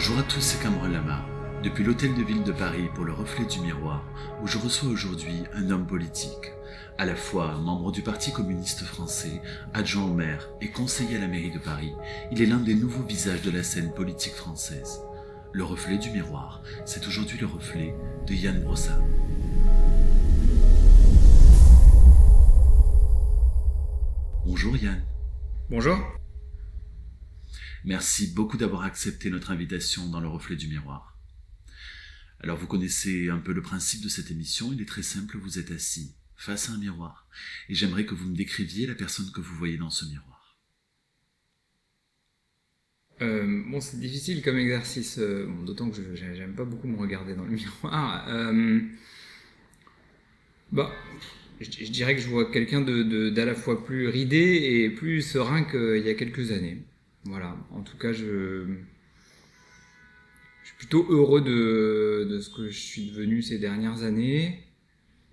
Bonjour à tous, c'est Cameron Lamar, depuis l'Hôtel de Ville de Paris pour le Reflet du Miroir, où je reçois aujourd'hui un homme politique, à la fois membre du Parti communiste français, adjoint au maire et conseiller à la mairie de Paris. Il est l'un des nouveaux visages de la scène politique française. Le Reflet du Miroir, c'est aujourd'hui le reflet de Yann Brossat. Bonjour Yann. Bonjour. Merci beaucoup d'avoir accepté notre invitation dans le Reflet du Miroir. Alors vous connaissez un peu le principe de cette émission, il est très simple, vous êtes assis face à un miroir et j'aimerais que vous me décriviez la personne que vous voyez dans ce miroir. C'est difficile comme exercice, d'autant que j'aime pas beaucoup me regarder dans le miroir. Je dirais que je vois quelqu'un d'à la fois plus ridé et plus serein qu'il y a quelques années. Voilà, en tout cas, je suis plutôt heureux de ce que je suis devenu ces dernières années.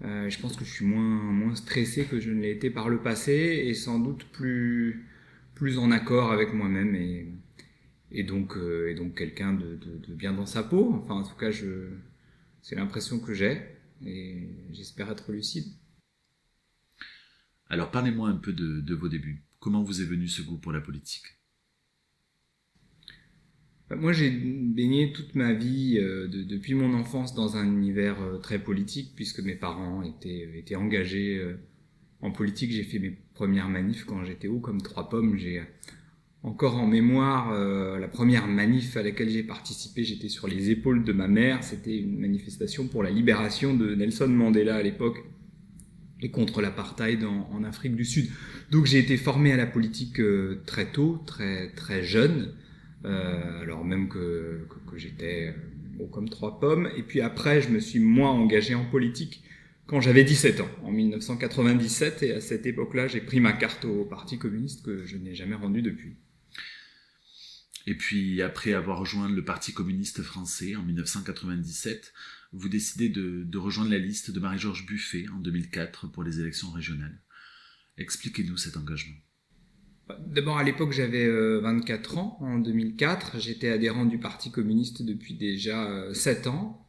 Je pense que je suis moins stressé que je ne l'ai été par le passé et sans doute plus en accord avec moi-même et donc quelqu'un de bien dans sa peau. Enfin, en tout cas, c'est l'impression que j'ai et j'espère être lucide. Alors parlez-moi un peu de vos débuts. Comment vous est venu ce goût pour la politique ? Moi, j'ai baigné toute ma vie, depuis mon enfance, dans un univers très politique, puisque mes parents étaient engagés en politique. J'ai fait mes premières manifs quand j'étais haut comme trois pommes. J'ai encore en mémoire la première manif à laquelle j'ai participé. J'étais sur les épaules de ma mère. C'était une manifestation pour la libération de Nelson Mandela à l'époque et contre l'apartheid en Afrique du Sud. Donc j'ai été formé à la politique très tôt, très très jeune. Alors même que j'étais haut comme trois pommes. Et puis après, je me suis moi engagé en politique quand j'avais 17 ans, en 1997. Et à cette époque-là, j'ai pris ma carte au Parti communiste que je n'ai jamais rendue depuis. Et puis, après avoir rejoint le Parti communiste français en 1997, vous décidez de rejoindre la liste de Marie-Georges Buffet en 2004 pour les élections régionales. Expliquez-nous cet engagement. D'abord, à l'époque, j'avais 24 ans, en 2004. J'étais adhérent du Parti communiste depuis déjà 7 ans,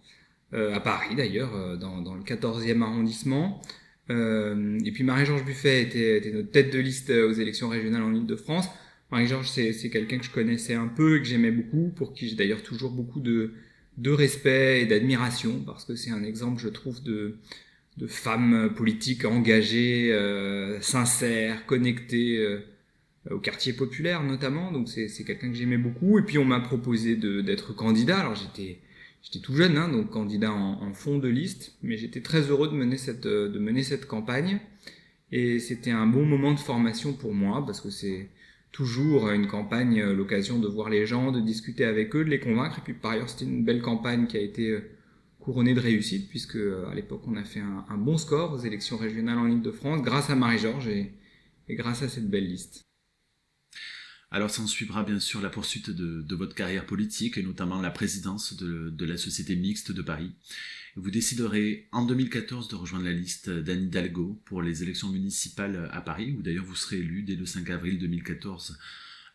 à Paris d'ailleurs, dans le 14e arrondissement. Et puis Marie-Georges Buffet était notre tête de liste aux élections régionales en Île-de-France. Marie-Georges, c'est quelqu'un que je connaissais un peu et que j'aimais beaucoup, pour qui j'ai d'ailleurs toujours beaucoup de respect et d'admiration, parce que c'est un exemple, je trouve, de femme politique engagée, sincère, connectée, au quartier populaire notamment. Donc c'est quelqu'un que j'aimais beaucoup. Et puis on m'a proposé d'être candidat. Alors j'étais tout jeune, donc candidat en fond de liste, mais j'étais très heureux de mener cette campagne. Et c'était un bon moment de formation pour moi, parce que c'est toujours une campagne, l'occasion de voir les gens, de discuter avec eux, de les convaincre. Et puis par ailleurs, c'était une belle campagne qui a été couronnée de réussite, puisque à l'époque on a fait un bon score aux élections régionales en Île-de-France grâce à Marie-Georges et grâce à cette belle liste. Alors s'en suivra bien sûr la poursuite de votre carrière politique et notamment la présidence de la Société mixte de Paris. Vous déciderez en 2014 de rejoindre la liste d'Anne Hidalgo pour les élections municipales à Paris, où d'ailleurs vous serez élu dès le 5 avril 2014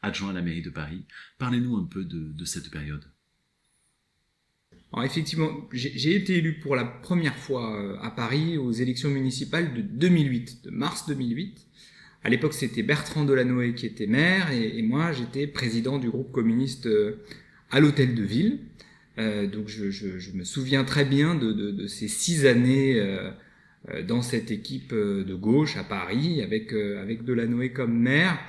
adjoint à la mairie de Paris. Parlez-nous un peu de cette période. Alors effectivement, j'ai été élu pour la première fois à Paris aux élections municipales de 2008, de mars 2008. À l'époque, c'était Bertrand Delanoë qui était maire et moi, j'étais président du groupe communiste à l'Hôtel de Ville. Donc, je me souviens très bien de ces 6 années dans cette équipe de gauche à Paris, avec Delanoë comme maire,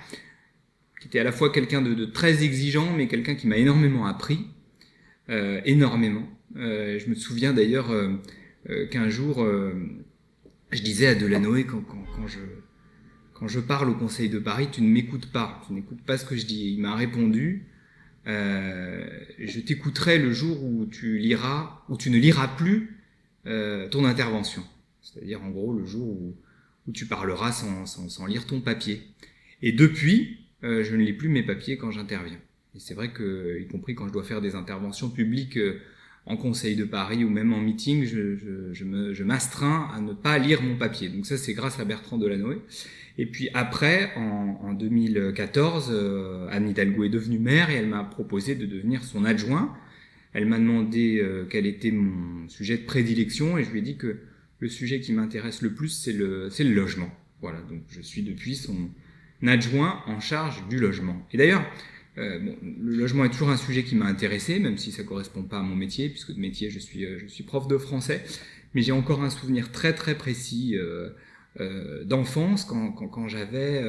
qui était à la fois quelqu'un de très exigeant, mais quelqu'un qui m'a énormément appris, énormément. Je me souviens d'ailleurs qu'un jour, je disais à Delanoë quand je parle au Conseil de Paris, tu ne m'écoutes pas, tu n'écoutes pas ce que je dis. Et il m'a répondu, je t'écouterai le jour où tu ne liras plus ton intervention. C'est-à-dire en gros le jour où tu parleras sans lire ton papier. Et depuis, je ne lis plus mes papiers quand j'interviens. Et c'est vrai que, y compris quand je dois faire des interventions publiques en Conseil de Paris ou même en meeting, je m'astreins à ne pas lire mon papier. Donc ça, c'est grâce à Bertrand Delanoë. Et puis après, en 2014, Anne Hidalgo est devenue maire et elle m'a proposé de devenir son adjoint. Elle m'a demandé quel était mon sujet de prédilection et je lui ai dit que le sujet qui m'intéresse le plus, c'est le logement. Voilà, donc je suis depuis son adjoint en charge du logement. Et d'ailleurs, le logement est toujours un sujet qui m'a intéressé, même si ça ne correspond pas à mon métier, puisque de métier, je suis prof de français. Mais j'ai encore un souvenir très très précis d'enfance, quand j'avais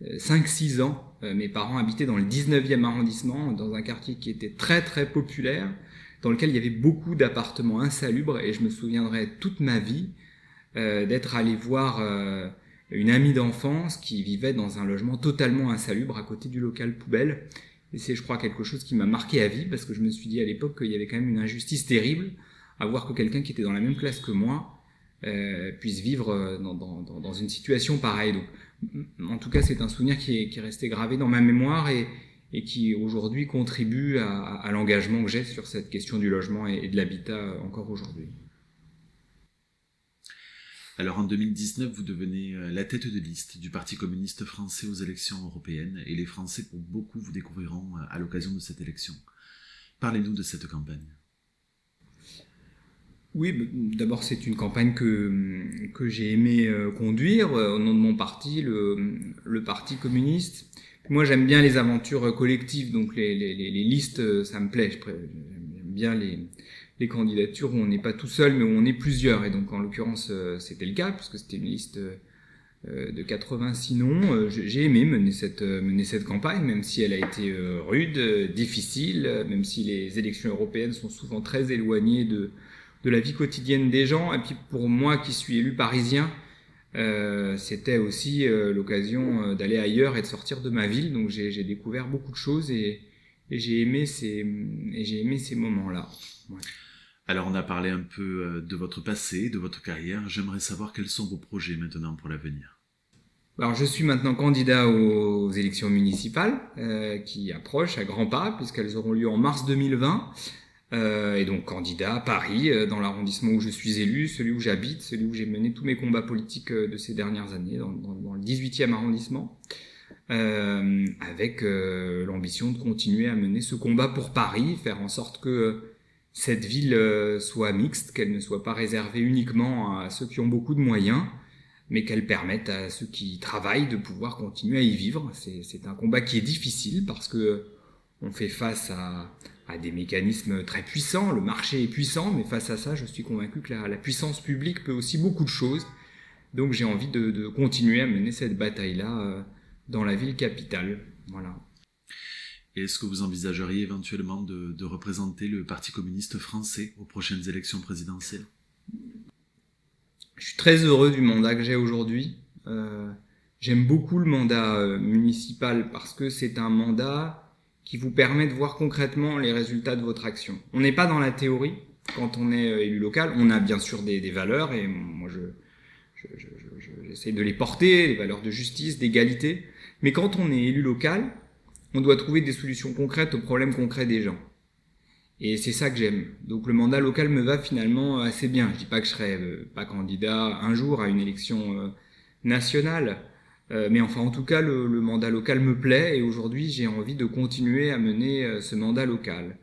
5-6 ans. Mes parents habitaient dans le 19e arrondissement, dans un quartier qui était très très populaire, dans lequel il y avait beaucoup d'appartements insalubres, et je me souviendrai toute ma vie d'être allé voir une amie d'enfance qui vivait dans un logement totalement insalubre à côté du local poubelle. Et c'est, je crois, quelque chose qui m'a marqué à vie, parce que je me suis dit à l'époque qu'il y avait quand même une injustice terrible à voir que quelqu'un qui était dans la même classe que moi puisse vivre dans une situation pareille. Donc, en tout cas, c'est un souvenir qui est resté gravé dans ma mémoire et qui aujourd'hui contribue à l'engagement que j'ai sur cette question du logement et de l'habitat encore aujourd'hui. Alors en 2019, vous devenez la tête de liste du Parti communiste français aux élections européennes et les Français, pour beaucoup, vous découvriront à l'occasion de cette élection. Parlez-nous de cette campagne. Oui, d'abord c'est une campagne que j'ai aimé conduire au nom de mon parti, le Parti communiste. Moi j'aime bien les aventures collectives, donc les listes, ça me plaît. J'aime bien les candidatures où on n'est pas tout seul mais où on est plusieurs. Et donc en l'occurrence c'était le cas, puisque c'était une liste de 86 noms. J'ai aimé mener cette campagne, même si elle a été rude, difficile, même si les élections européennes sont souvent très éloignées de la vie quotidienne des gens. Et puis pour moi qui suis élu parisien, c'était aussi l'occasion d'aller ailleurs et de sortir de ma ville. Donc j'ai découvert beaucoup de choses et j'ai aimé ces moments-là. Ouais. Alors on a parlé un peu de votre passé, de votre carrière. J'aimerais savoir quels sont vos projets maintenant pour l'avenir. Alors je suis maintenant candidat aux élections municipales qui approchent à grands pas, puisqu'elles auront lieu en mars 2020. Et donc candidat à Paris, dans l'arrondissement où je suis élu, celui où j'habite, celui où j'ai mené tous mes combats politiques de ces dernières années, dans le 18e arrondissement, avec l'ambition de continuer à mener ce combat pour Paris, faire en sorte que cette ville soit mixte, qu'elle ne soit pas réservée uniquement à ceux qui ont beaucoup de moyens, mais qu'elle permette à ceux qui travaillent de pouvoir continuer à y vivre. C'est un combat qui est difficile parce que on fait face à des mécanismes très puissants, le marché est puissant, mais face à ça, je suis convaincu que la puissance publique peut aussi beaucoup de choses. Donc j'ai envie de continuer à mener cette bataille-là dans la ville capitale. Voilà. Et est-ce que vous envisageriez éventuellement de représenter le Parti communiste français aux prochaines élections présidentielles ? Je suis très heureux du mandat que j'ai aujourd'hui. J'aime beaucoup le mandat municipal parce que c'est un mandat qui vous permet de voir concrètement les résultats de votre action. On n'est pas dans la théorie quand on est élu local. On a bien sûr des valeurs et moi j'essaie de les porter, les valeurs de justice, d'égalité. Mais quand on est élu local, on doit trouver des solutions concrètes aux problèmes concrets des gens. Et c'est ça que j'aime. Donc le mandat local me va finalement assez bien. Je dis pas que je serai pas candidat un jour à une élection nationale, mais enfin en tout cas le mandat local me plaît et aujourd'hui j'ai envie de continuer à mener ce mandat local.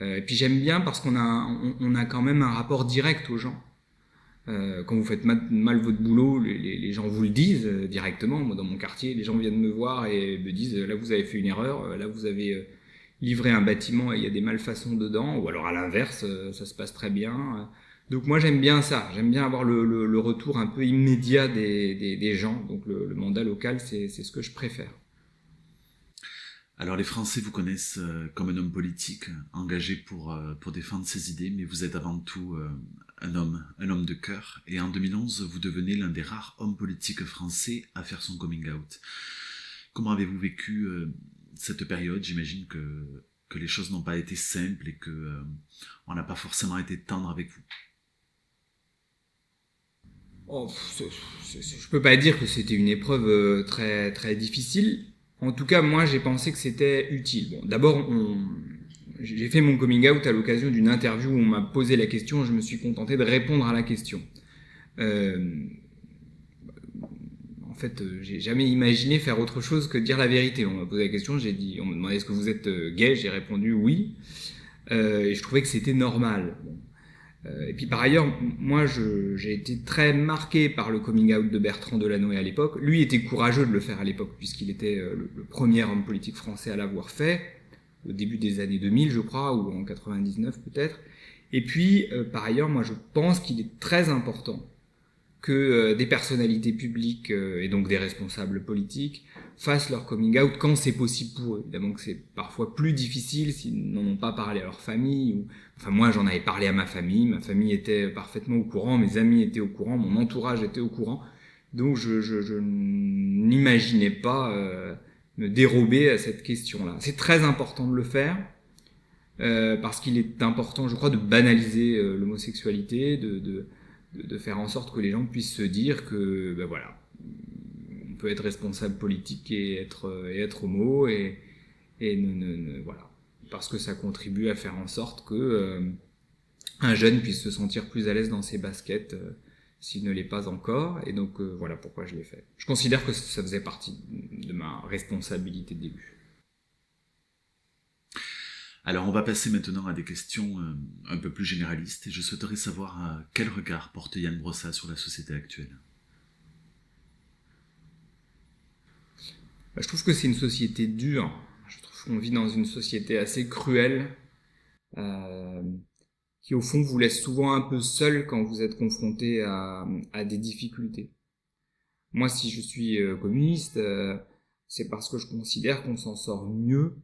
Et puis j'aime bien parce qu'on a quand même un rapport direct aux gens. Quand vous faites mal votre boulot, les gens vous le disent directement. Moi dans mon quartier, les gens viennent me voir et me disent là vous avez fait une erreur, là vous avez livré un bâtiment et il y a des malfaçons dedans, ou alors à l'inverse ça se passe très bien. Donc moi j'aime bien ça, j'aime bien avoir le retour un peu immédiat des gens, donc le mandat local c'est ce que je préfère. Alors les Français vous connaissent comme un homme politique, engagé pour défendre ses idées, mais vous êtes avant tout un homme de cœur, et en 2011 vous devenez l'un des rares hommes politiques français à faire son coming out. Comment avez-vous vécu cette période ? J'imagine que les choses n'ont pas été simples et que on n'a pas forcément été tendre avec vous. Je peux pas dire que c'était une épreuve très très difficile. En tout cas, moi, j'ai pensé que c'était utile. Bon, d'abord, j'ai fait mon coming out à l'occasion d'une interview où on m'a posé la question. Je me suis contenté de répondre à la question. En fait, j'ai jamais imaginé faire autre chose que de dire la vérité. On m'a posé la question, on m'a demandé est-ce que vous êtes gay ? J'ai répondu oui. et je trouvais que c'était normal. Bon. Et puis par ailleurs, moi j'ai été très marqué par le coming out de Bertrand Delanoë à l'époque. Lui était courageux de le faire à l'époque, puisqu'il était le premier homme politique français à l'avoir fait, au début des années 2000 je crois, ou en 99 peut-être. Et puis par ailleurs, moi je pense qu'il est très important que des personnalités publiques et donc des responsables politiques fassent leur coming out quand c'est possible pour eux. Évidemment que c'est parfois plus difficile s'ils n'en ont pas parlé à leur famille. Ou... Enfin, moi, j'en avais parlé à ma famille était parfaitement au courant, mes amis étaient au courant, mon entourage était au courant. Donc, je n'imaginais pas me dérober à cette question-là. C'est très important de le faire, parce qu'il est important, je crois, de banaliser l'homosexualité, de faire en sorte que les gens puissent se dire que ben voilà, on peut être responsable politique et être homo et voilà, parce que ça contribue à faire en sorte que un jeune puisse se sentir plus à l'aise dans ses baskets s'il ne l'est pas encore, et donc voilà pourquoi je l'ai fait. Je considère que ça faisait partie de ma responsabilité de début. Alors on va passer maintenant à des questions un peu plus généralistes, et je souhaiterais savoir quel regard porte Yann Brossat sur la société actuelle. Je trouve que c'est une société dure. Je trouve qu'on vit dans une société assez cruelle, qui au fond vous laisse souvent un peu seul quand vous êtes confronté à des difficultés. Moi, si je suis communiste, c'est parce que je considère qu'on s'en sort mieux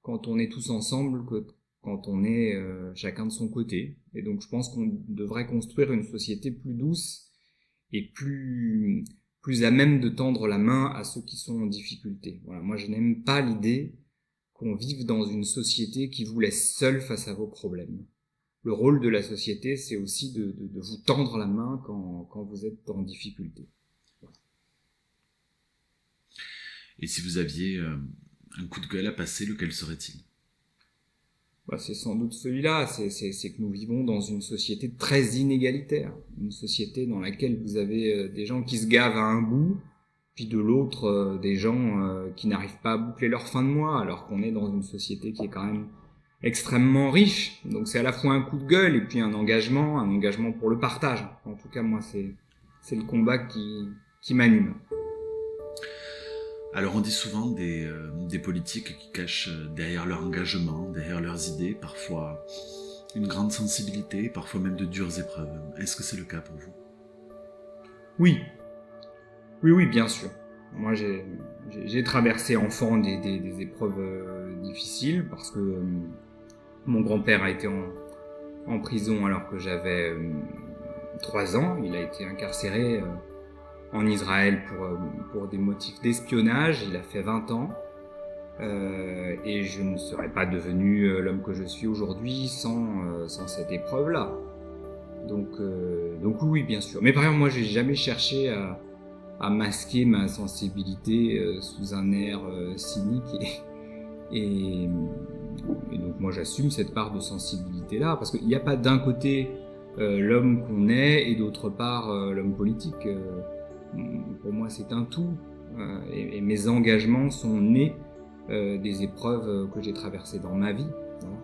quand on est tous ensemble que quand on est chacun de son côté. Et donc je pense qu'on devrait construire une société plus douce et plus à même de tendre la main à ceux qui sont en difficulté. Voilà, moi je n'aime pas l'idée qu'on vive dans une société qui vous laisse seul face à vos problèmes. Le rôle de la société, c'est aussi de vous tendre la main quand vous êtes en difficulté. Voilà. Et si vous aviez un coup de gueule à passer, lequel serait-il ? C'est sans doute celui-là, c'est que nous vivons dans une société très inégalitaire, une société dans laquelle vous avez des gens qui se gavent à un bout, puis de l'autre des gens qui n'arrivent pas à boucler leur fin de mois, alors qu'on est dans une société qui est quand même extrêmement riche. Donc c'est à la fois un coup de gueule et puis un engagement pour le partage. En tout cas, moi, c'est le combat qui m'anime. Alors on dit souvent des politiques qui cachent derrière leur engagement, derrière leurs idées, parfois une grande sensibilité, parfois même de dures épreuves. Est-ce que c'est le cas pour vous ? Oui, bien sûr. Moi, j'ai traversé enfant des épreuves difficiles parce que mon grand-père a été en prison alors que j'avais 3 ans. Il a été incarcéré en Israël pour des motifs d'espionnage. Il a fait 20 ans. Et je ne serais pas devenu l'homme que je suis aujourd'hui sans cette épreuve-là. Donc oui, bien sûr. Mais par exemple, moi, j'ai jamais cherché à masquer ma sensibilité sous un air cynique. Et donc moi, j'assume cette part de sensibilité-là, parce qu'il n'y a pas d'un côté l'homme qu'on est et d'autre part l'homme politique. Pour moi, c'est un tout. Et mes engagements sont nés des épreuves que j'ai traversées dans ma vie. Voilà.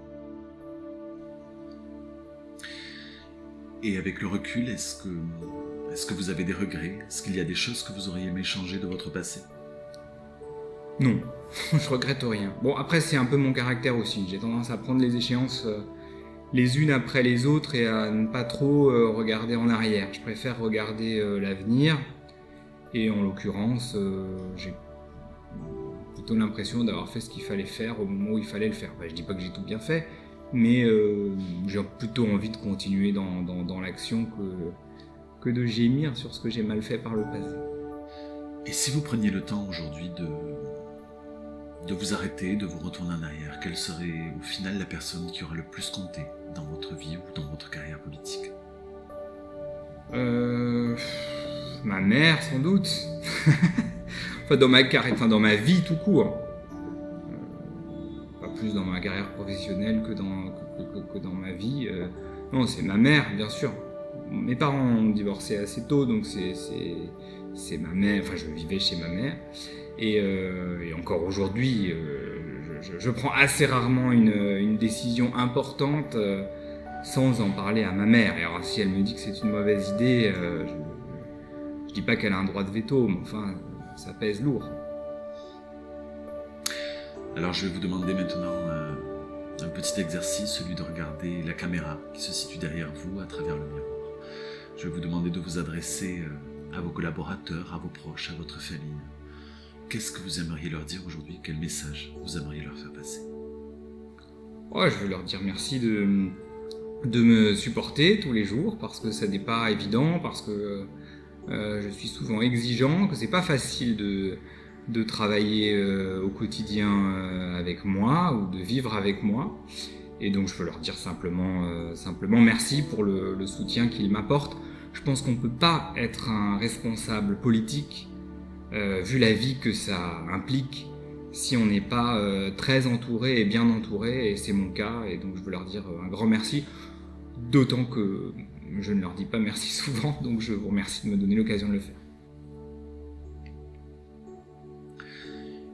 Et avec le recul, est-ce que vous avez des regrets ? Est-ce qu'il y a des choses que vous auriez aimé changer de votre passé ? Non, je regrette rien. Bon, après, c'est un peu mon caractère aussi. J'ai tendance à prendre les échéances les unes après les autres et à ne pas trop regarder en arrière. Je préfère regarder l'avenir. Et en l'occurrence, j'ai plutôt l'impression d'avoir fait ce qu'il fallait faire au moment où il fallait le faire. Je dis pas que j'ai tout bien fait, mais j'ai plutôt envie de continuer dans l'action que de gémir sur ce que j'ai mal fait par le passé. Et si vous preniez le temps aujourd'hui de vous arrêter, de vous retourner en arrière, quelle serait au final la personne qui aura le plus compté dans votre vie ou dans votre carrière politique ? Ma mère, sans doute. Enfin, dans ma vie tout court. Pas plus dans ma carrière professionnelle que dans ma vie. Non, c'est ma mère, bien sûr. Mes parents ont divorcé assez tôt, donc c'est ma mère. Enfin, je vivais chez ma mère. Et encore aujourd'hui, je prends assez rarement une décision importante sans en parler à ma mère. Et alors si elle me dit que c'est une mauvaise idée, je dis pas qu'elle a un droit de veto, mais enfin, ça pèse lourd. Alors je vais vous demander maintenant un petit exercice, celui de regarder la caméra qui se situe derrière vous à travers le miroir. Je vais vous demander de vous adresser à vos collaborateurs, à vos proches, à votre famille. Qu'est-ce que vous aimeriez leur dire aujourd'hui? Quel message vous aimeriez leur faire passer? Ouais, je veux leur dire merci de me supporter tous les jours, parce que ça n'est pas évident, parce que je suis souvent exigeant, que c'est pas facile de travailler au quotidien avec moi ou de vivre avec moi. Et donc je veux leur dire simplement merci pour le soutien qu'ils m'apportent. Je pense qu'on ne peut pas être un responsable politique, vu la vie que ça implique, si on n'est pas très entouré et bien entouré, et c'est mon cas, et donc je veux leur dire un grand merci, d'autant que je ne leur dis pas merci souvent, donc je vous remercie de me donner l'occasion de le faire.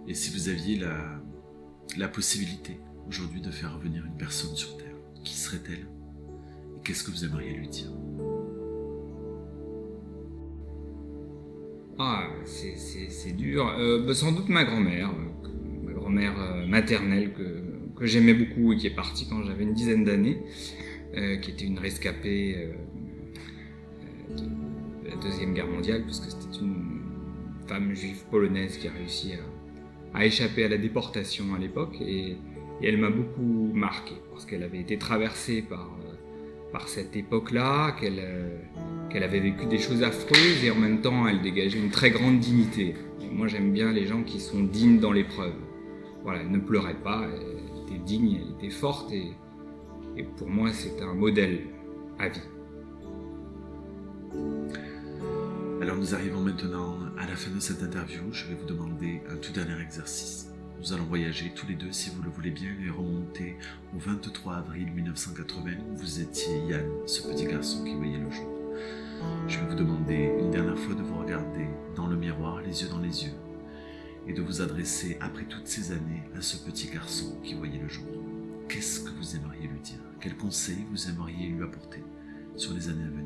Et si vous aviez la possibilité aujourd'hui de faire revenir une personne sur Terre, qui serait-elle? Et qu'est-ce que vous aimeriez lui dire? Ah, c'est dur. Sans doute ma grand-mère maternelle que j'aimais beaucoup et qui est partie quand j'avais une dizaine d'années, qui était une rescapée de la Deuxième Guerre mondiale, puisque c'était une femme juive polonaise qui a réussi à échapper à la déportation à l'époque, et elle m'a beaucoup marqué, parce qu'elle avait été traversée par cette époque-là, qu'elle avait vécu des choses affreuses, et en même temps elle dégageait une très grande dignité. Et moi j'aime bien les gens qui sont dignes dans l'épreuve. Voilà, elle ne pleurait pas, elle était digne, elle était forte, et pour moi c'est un modèle à vie. Alors nous arrivons maintenant à la fin de cette interview. Je vais vous demander un tout dernier exercice. Nous allons voyager tous les deux, si vous le voulez bien, et remonter au 23 avril 1980, où vous étiez Yann, ce petit garçon qui voyait le jour. Je vais vous demander une dernière fois de vous regarder dans le miroir, les yeux dans les yeux, et de vous adresser, après toutes ces années, à ce petit garçon qui voyait le jour. Qu'est-ce que vous aimeriez lui dire? Quels conseils vous aimeriez lui apporter sur les années à venir?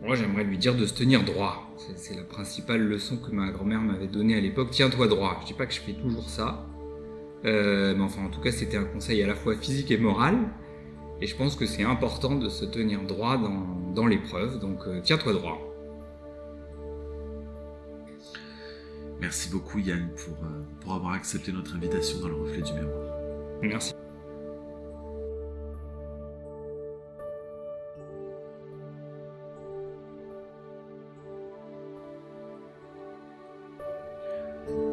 Moi, j'aimerais lui dire de se tenir droit. C'est la principale leçon que ma grand-mère m'avait donnée à l'époque. Tiens-toi droit. Je dis pas que je fais toujours ça. Mais enfin, en tout cas, c'était un conseil à la fois physique et moral. Et je pense que c'est important de se tenir droit dans l'épreuve. Donc, tiens-toi droit. Merci beaucoup Yann pour avoir accepté notre invitation dans le reflet du miroir. Merci.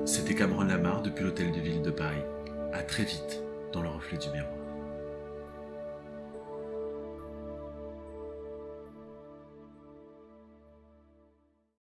C'était Cameron Lamar depuis l'Hôtel de Ville de Paris. À très vite dans le reflet du miroir.